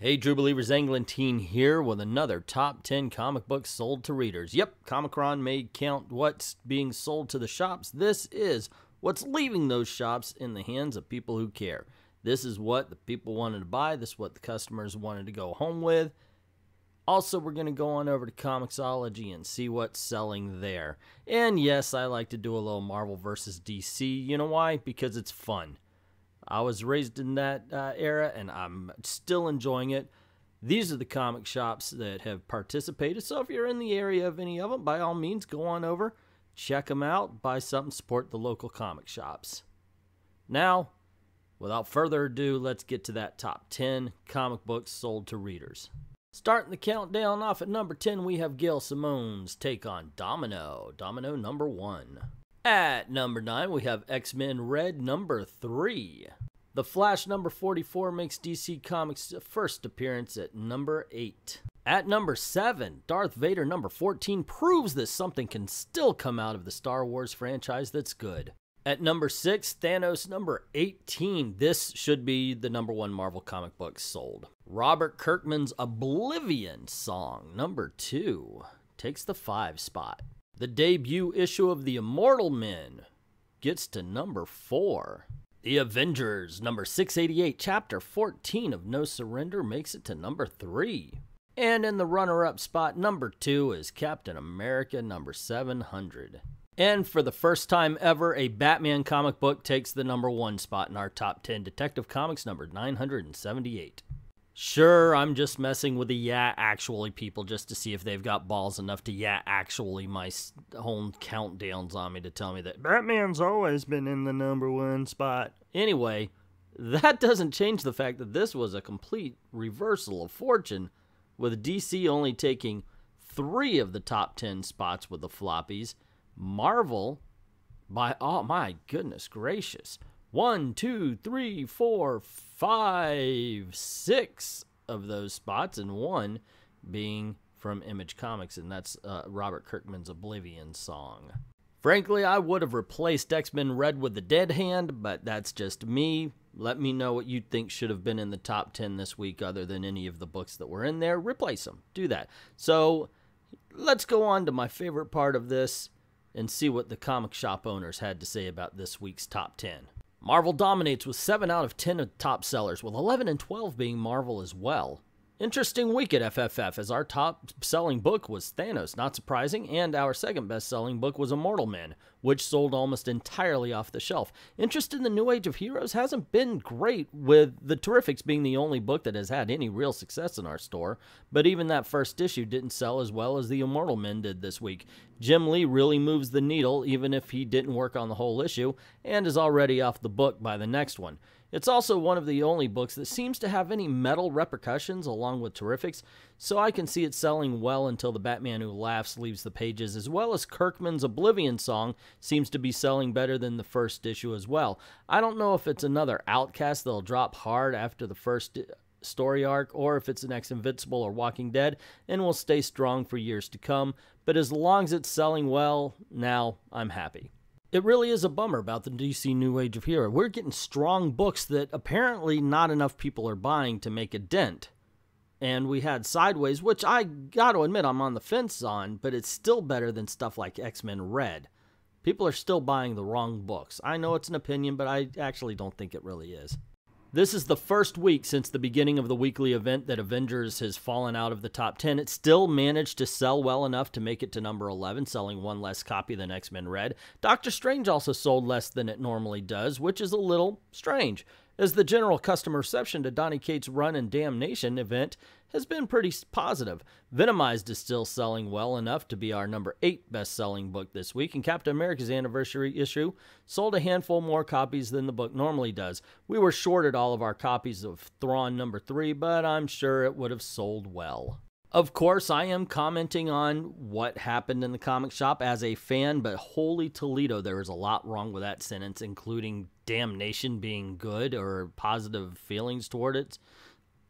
Hey True Believers, Englentine here with another top 10 comic books sold to readers. Yep, Comicron may count what's being sold to the shops. This is what's leaving those shops in the hands of people who care. This is what the people wanted to buy. This is what the customers wanted to go home with. Also, we're going to go on over to Comixology and see what's selling there. And yes, I like to do a little Marvel versus DC. You know why? Because it's fun. I was raised in that era, and I'm still enjoying it. These are the comic shops that have participated, so if you're in the area of any of them, by all means, go on over, check them out, buy something, support the local comic shops. Now, without further ado, let's get to that top 10 comic books sold to readers. Starting the countdown off at number 10, we have Gail Simone's take on Domino. Domino number 1. At number 9, we have X-Men Red number 3. The Flash number 44 makes DC Comics' first appearance at number 8. At number 7, Darth Vader number 14 proves that something can still come out of the Star Wars franchise that's good. At number 6, Thanos number 18. This should be the number 1 Marvel comic book sold. Robert Kirkman's Oblivion Song number 2 takes the 5 spot. The debut issue of The Immortal Men gets to number 4. The Avengers, number 688, chapter 14 of No Surrender makes it to number 3. And in the runner-up spot, number 2 is Captain America, number 700. And for the first time ever, a Batman comic book takes the number 1 spot in our top 10, Detective Comics number 978. Sure, I'm just messing with the yeah, actually people just to see if they've got balls enough to yeah, actually my whole countdowns on me to tell me that Batman's always been in the number 1 spot. Anyway, that doesn't change the fact that this was a complete reversal of fortune, with DC only taking 3 of the top 10 spots with the floppies. Marvel, by, oh my goodness gracious, 1, 2, 3, 4, 5, 6 of those spots, and 1 being from Image Comics, and that's Robert Kirkman's Oblivion Song. Frankly, I would have replaced X-Men Red with the Dead Hand, but that's just me. Let me know what you think should have been in the top 10 this week other than any of the books that were in there. Replace them. Do that. So let's go on to my favorite part of this and see what the comic shop owners had to say about this week's top 10. Marvel dominates with 7 out of 10 of top sellers, with 11 and 12 being Marvel as well. Interesting week at FFF, as our top-selling book was Thanos, not surprising, and our second best-selling book was Immortal Men, which sold almost entirely off the shelf. Interest in the New Age of Heroes hasn't been great, with the Terrifics being the only book that has had any real success in our store, but even that first issue didn't sell as well as the Immortal Men did this week. Jim Lee really moves the needle, even if he didn't work on the whole issue, and is already off the book by the next one. It's also one of the only books that seems to have any metal repercussions along with Terrifics, so I can see it selling well until the Batman Who Laughs leaves the pages, as well as Kirkman's Oblivion Song seems to be selling better than the first issue as well. I don't know if it's another Outcast that'll drop hard after the first story arc, or if it's the next Invincible or Walking Dead, and will stay strong for years to come, but as long as it's selling well, now I'm happy. It really is a bummer about the DC New Age of Hero. We're getting strong books that apparently not enough people are buying to make a dent. And we had Sideways, which I got to admit I'm on the fence on, but it's still better than stuff like X-Men Red. People are still buying the wrong books. I know it's an opinion, but I actually don't think it really is. This is the first week since the beginning of the weekly event that Avengers has fallen out of the top 10. It still managed to sell well enough to make it to number 11, selling 1 less copy than X-Men Red. Doctor Strange also sold less than it normally does, which is a little strange, as the general customer reception to Donny Cates' Run and Damnation event has been pretty positive. Venomized is still selling well enough to be our number 8 best-selling book this week, and Captain America's anniversary issue sold a handful more copies than the book normally does. We were shorted all of our copies of Thrawn number 3, but I'm sure it would have sold well. Of course, I am commenting on what happened in the comic shop as a fan, but holy Toledo, there is a lot wrong with that sentence, including Damnation being good or positive feelings toward it.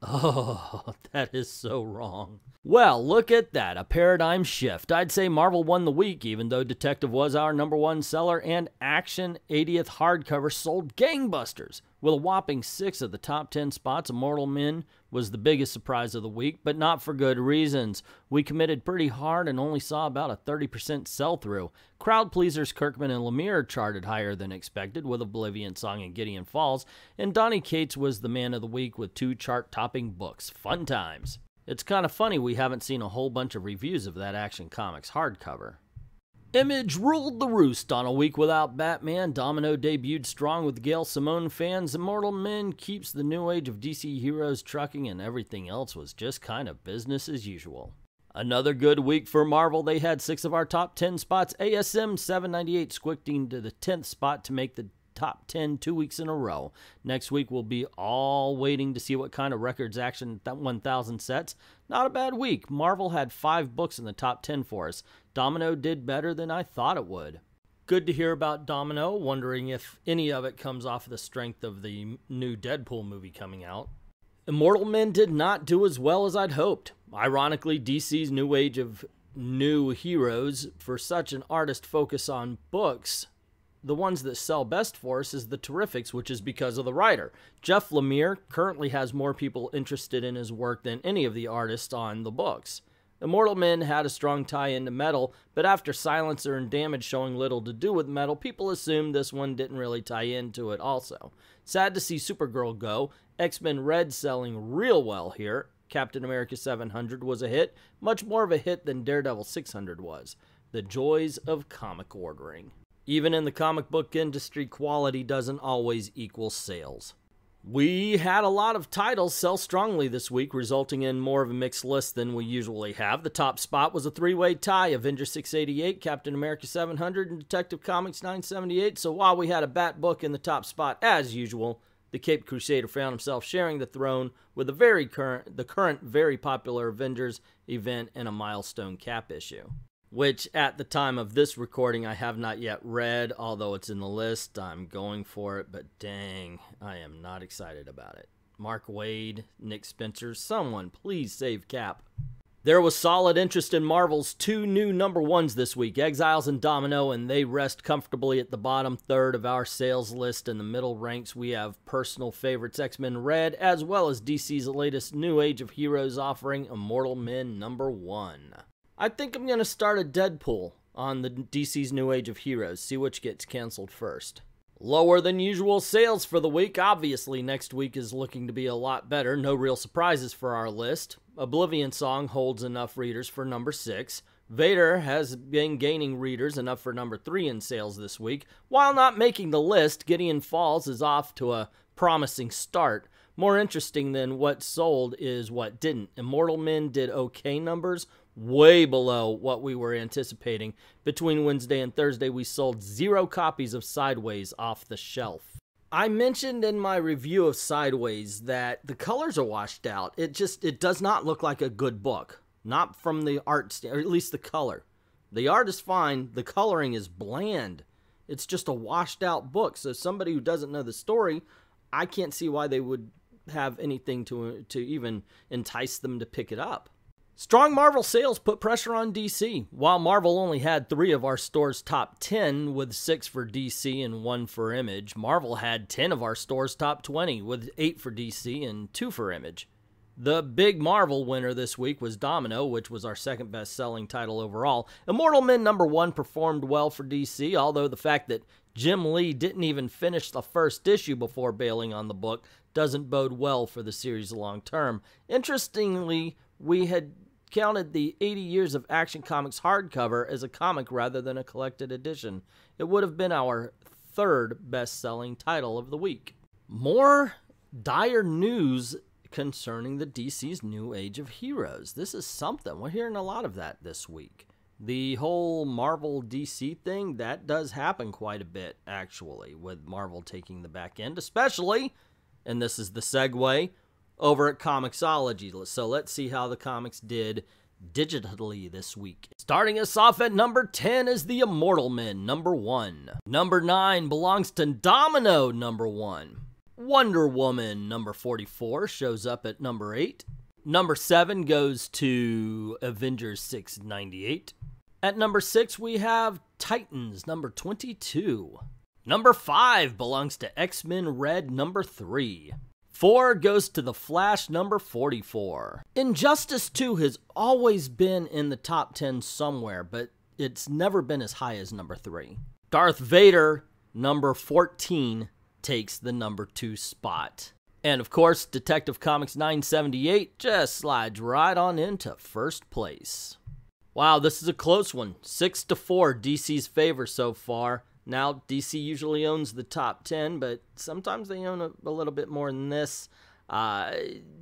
Oh, that is so wrong. Well, look at that, a paradigm shift. I'd say Marvel won the week, even though Detective was our number 1 seller, and Action 80th hardcover sold gangbusters. With a whopping 6 of the top 10 spots, Immortal Men was the biggest surprise of the week, but not for good reasons. We committed pretty hard and only saw about a 30% sell-through. Crowd pleasers Kirkman and Lemire charted higher than expected with Oblivion Song and Gideon Falls, and Donny Cates was the man of the week with 2 chart-topping books. Fun times. It's kind of funny we haven't seen a whole bunch of reviews of that Action Comics hardcover. Image ruled the roost on a week without Batman. Domino debuted strong with Gail Simone fans. Immortal Men keeps the new age of DC heroes trucking, and everything else was just kind of business as usual. Another good week for Marvel. They had 6 of our top 10 spots. ASM 798 squeaked into the 10th spot to make the top 10 2 weeks in a row. Next week we'll be all waiting to see what kind of records Action 1000 sets. Not a bad week. Marvel had 5 books in the top 10 for us. Domino did better than I thought it would. Good to hear about Domino, wondering if any of it comes off of the strength of the new Deadpool movie coming out. Immortal Men did not do as well as I'd hoped. Ironically, DC's new age of new heroes, for such an artist focus on books, the ones that sell best for us is the Terrifics, which is because of the writer. Jeff Lemire currently has more people interested in his work than any of the artists on the books. Immortal Men had a strong tie into Metal, but after Silencer and Damage showing little to do with Metal, people assumed this one didn't really tie into it also. Sad to see Supergirl go. X-Men Red selling real well here. Captain America 700 was a hit, much more of a hit than Daredevil 600 was. The joys of comic ordering. Even in the comic book industry, quality doesn't always equal sales. We had a lot of titles sell strongly this week, resulting in more of a mixed list than we usually have. The top spot was a 3-way tie, Avenger 688, Captain America 700, and Detective Comics 978. So while we had a Bat book in the top spot as usual, the Caped Crusader found himself sharing the throne with the current very popular Avengers event and a milestone Cap issue, which at the time of this recording I have not yet read, although it's in the list. I'm going for it, but dang, I am not excited about it. Mark Waid, Nick Spencer, someone please save Cap. There was solid interest in Marvel's 2 new #1s this week, Exiles and Domino, and they rest comfortably at the bottom third of our sales list. In the middle ranks, we have personal favorites X-Men Red, as well as DC's latest new age of heroes offering, Immortal Men #1. I think I'm going to start a Deadpool on the DC's New Age of Heroes, see which gets canceled first. Lower than usual sales for the week. Obviously, next week is looking to be a lot better. No real surprises for our list. Oblivion Song holds enough readers for #6. Vader has been gaining readers enough for #3 in sales this week. While not making the list, Gideon Falls is off to a promising start. More interesting than what sold is what didn't. Immortal Men did okay numbers, way below what we were anticipating. Between Wednesday and Thursday, we sold 0 copies of Sideways off the shelf. I mentioned in my review of Sideways that the colors are washed out. It does not look like a good book. Not from the art, or at least the color. The art is fine. The coloring is bland. It's just a washed out book. So somebody who doesn't know the story, I can't see why they would have anything to even entice them to pick it up. Strong Marvel sales put pressure on DC. While Marvel only had 3 of our store's top 10, with 6 for DC and 1 for Image, Marvel had 10 of our store's top 20, with 8 for DC and 2 for Image. The big Marvel winner this week was Domino, which was our second best-selling title overall. Immortal Men #1 performed well for DC, although the fact that Jim Lee didn't even finish the first issue before bailing on the book doesn't bode well for the series long term. Interestingly, we had counted the 80 Years of Action Comics hardcover as a comic rather than a collected edition. It would have been our 3rd best-selling title of the week. More dire news concerning the DC's New Age of Heroes. This is something. We're hearing a lot of that this week. The whole Marvel DC thing, that does happen quite a bit, actually, with Marvel taking the back end, especially, and this is the segue, over at Comixology. So let's see how the comics did digitally this week. Starting us off at #10 is the Immortal Men #1. #9 belongs to Domino #1. Wonder Woman #44 shows up at #8. #7 goes to Avengers 698. At #6 we have Titans #22. Number 5 belongs to X-Men Red number 3. 4 goes to The Flash number 44. Injustice 2 has always been in the top 10 somewhere, but it's never been as high as number 3. Darth Vader number 14 takes the number 2 spot. And of course, Detective Comics 978 just slides right on into first place. Wow, this is a close one. 6-4 DC's favor so far. Now, DC usually owns the top 10, but sometimes they own a little bit more than this.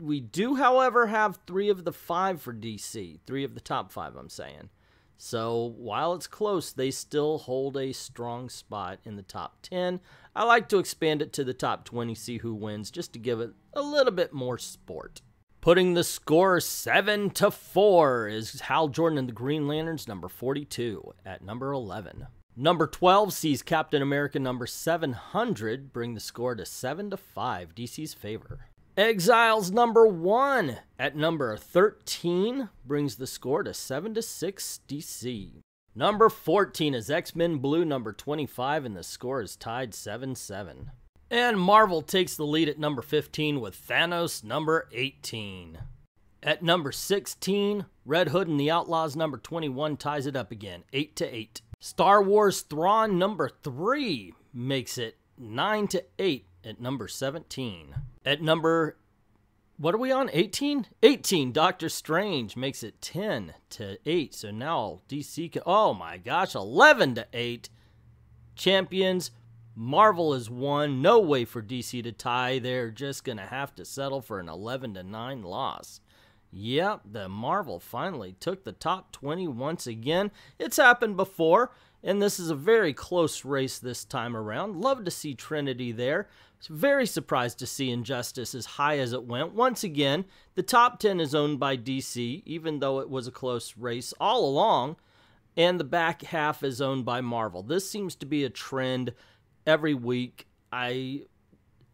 We do, however, have 3 of the 5 for DC. 3 of the top 5, I'm saying. So, while it's close, they still hold a strong spot in the top 10. I like to expand it to the top 20, see who wins, just to give it a little bit more sport. Putting the score 7-4 is Hal Jordan and the Green Lanterns number 42 at number 11. Number 12 sees Captain America number 700 bring the score to 7-5, DC's favor. Exiles number 1 at number 13 brings the score to 7-6, DC. Number 14 is X-Men Blue number 25 and the score is tied 7-7. And Marvel takes the lead at number 15 with Thanos number 18. At number 16, Red Hood and the Outlaws number 21 ties it up again, 8-8. Star Wars Thrawn number 3 makes it 9-8 at number 17. At number, what are we on, 18? 18, Doctor Strange makes it 10-8. So now DC can, oh my gosh, 11-8. Champions, Marvel is 1. No way for DC to tie. They're just going to have to settle for an 11-9 loss. Yep, the Marvel finally took the top 20 once again. It's happened before, and this is a very close race this time around. Love to see Trinity there. Very surprised to see Injustice as high as it went. Once again, the top 10 is owned by DC, even though it was a close race all along, and the back half is owned by Marvel. This seems to be a trend every week. I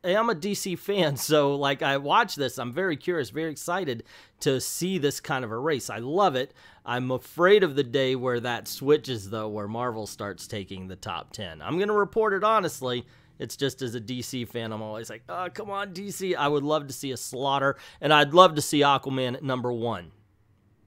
am a DC fan, so like I watch this, I'm very curious, very excited to see this kind of a race. I love it. I'm afraid of the day where that switches, though, where Marvel starts taking the top 10. I'm going to report it honestly. It's just as a DC fan, I'm always like, oh, come on, DC. I would love to see a slaughter, and I'd love to see Aquaman at number 1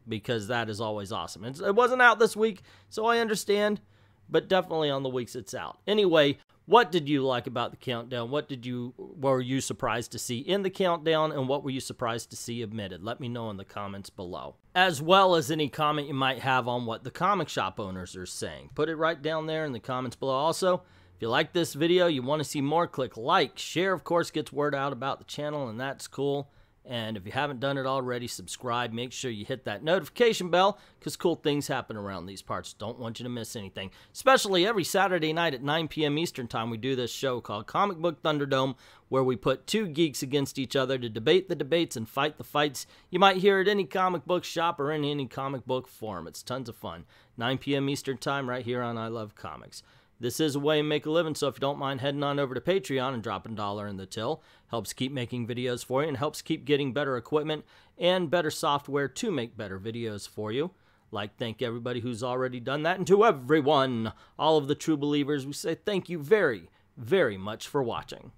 because that is always awesome. It wasn't out this week, so I understand, but definitely on the weeks it's out. Anyway, what did you like about the countdown? What were you surprised to see in the countdown, and what were you surprised to see omitted? Let me know in the comments below. As well as any comment you might have on what the comic shop owners are saying. Put it right down there in the comments below. Also, if you like this video, you want to see more, click like. Share, of course, gets word out about the channel, and that's cool. And if you haven't done it already, subscribe. Make sure you hit that notification bell because cool things happen around these parts. Don't want you to miss anything. Especially every Saturday night at 9 p.m. Eastern Time, we do this show called Comic Book Thunderdome where we put 2 geeks against each other to debate the debates and fight the fights. You might hear it at any comic book shop or in any comic book forum. It's tons of fun. 9 p.m. Eastern Time right here on I Love Comics. This is a way to make a living, so if you don't mind heading on over to Patreon and dropping $1 in the till, helps keep making videos for you and helps keep getting better equipment and better software to make better videos for you. Like, thank everybody who's already done that, and to everyone, all of the true believers, we say thank you very, very much for watching.